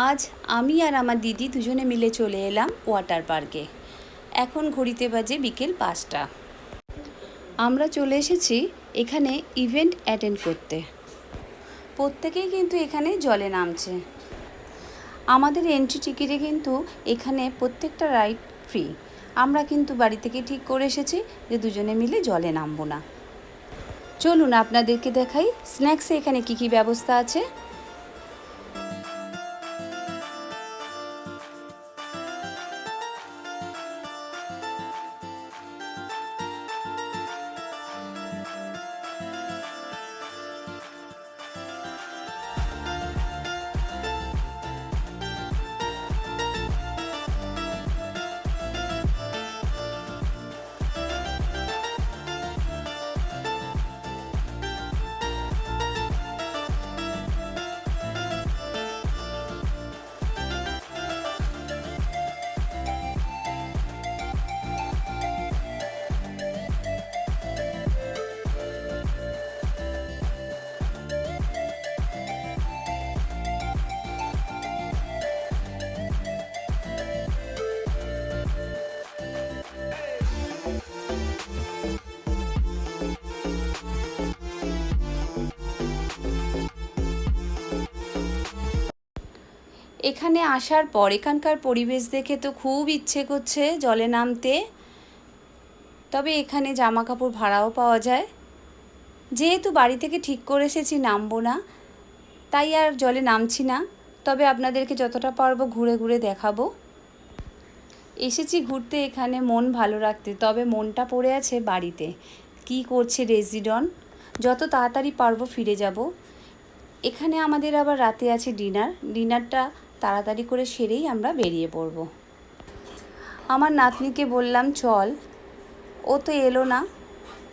আজ আমি আর আমার দিদি দুজনে মিলে চলে এলাম ওয়াটার পার্কে। এখন ঘড়িতে বাজে বিকেল 5টা। আমরা চলে এসেছি এখানে ইভেন্ট অ্যাটেন্ড করতে। প্রত্যেকেই কিন্তু এখানে জলে নামছে। আমাদের এন্ট্রি টিকিটে কিন্তু এখানে প্রত্যেকটা রাইড ফ্রি। আমরা কিন্তু বাড়ি থেকে ঠিক করে এসেছি যে দুজনে মিলে জলে নামবো না। চলুন আপনাদেরকে দেখাই স্ন্যাক্সে এখানে কি কি ব্যবস্থা আছে। এখানে আসার পর এখানকার পরিবেশ দেখে তো খুব ইচ্ছে করছে জলে নামতে। তবে এখানে জামা কাপড় ভাড়াও পাওয়া যায়। যেহেতু বাড়ি থেকে ঠিক করে এসেছি নামবো না, তাই আর জলে নামছি না। তবে আপনাদেরকে যতটা পারবো ঘুরে ঘুরে দেখাবো। এসেছি ঘুরতে এখানে মন ভালো রাখতে, তবে মনটা পড়ে আছে বাড়িতে। কি করছে রেজিডন, যত তাড়াতাড়ি পারবো ফিরে যাব। এখানে আমাদের আবার রাতে আছে ডিনারটা তাড়াতাড়ি করে সেরেই আমরা বেরিয়ে পড়ব। আমার নাতনিকে বললাম চল, ও তো এলো না,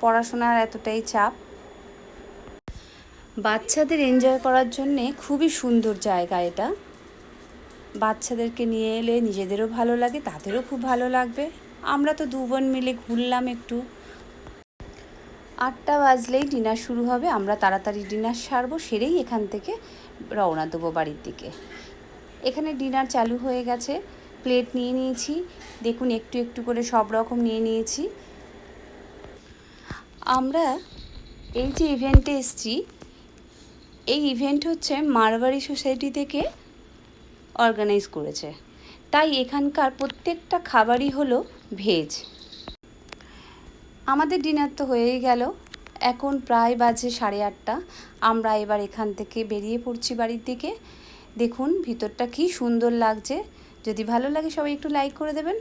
পড়াশোনার এতটাই চাপ। বাচ্চাদের এনজয় করার জন্যে খুবই সুন্দর জায়গা এটা। বাচ্চাদেরকে নিয়ে এলে নিজেদেরও ভালো লাগে, তাদেরও খুব ভালো লাগবে। আমরা তো 2 বোন মিলে ঘুরলাম একটু। 8টা বাজলেই ডিনার শুরু হবে। আমরা তাড়াতাড়ি ডিনার সারবো, সেরেই এখান থেকে রওনা দেবো বাড়ির দিকে। এখানে ডিনার চালু হয়ে গেছে। প্লেট নিয়ে নিয়েছি, দেখুন একটু একটু করে সব রকম নিয়ে নিয়েছি। আমরা এই যে ইভেন্টে এসেছি, এই ইভেন্ট হচ্ছে মারবাড়ি সোসাইটি থেকে অর্গানাইজ করেছে। তাই এখানকার প্রত্যেকটা খাবারই হলো ভেজ। আমাদের ডিনার তো হয়েই গেল। এখন প্রায় বাজে 8:30। আমরা এবার এখান থেকে বেরিয়ে পড়ছি বাড়ির দিকে। দেখুন ভিতরটা কি সুন্দর লাগছে। যদি ভালো লাগে সবাই একটু লাইক করে দেবেন।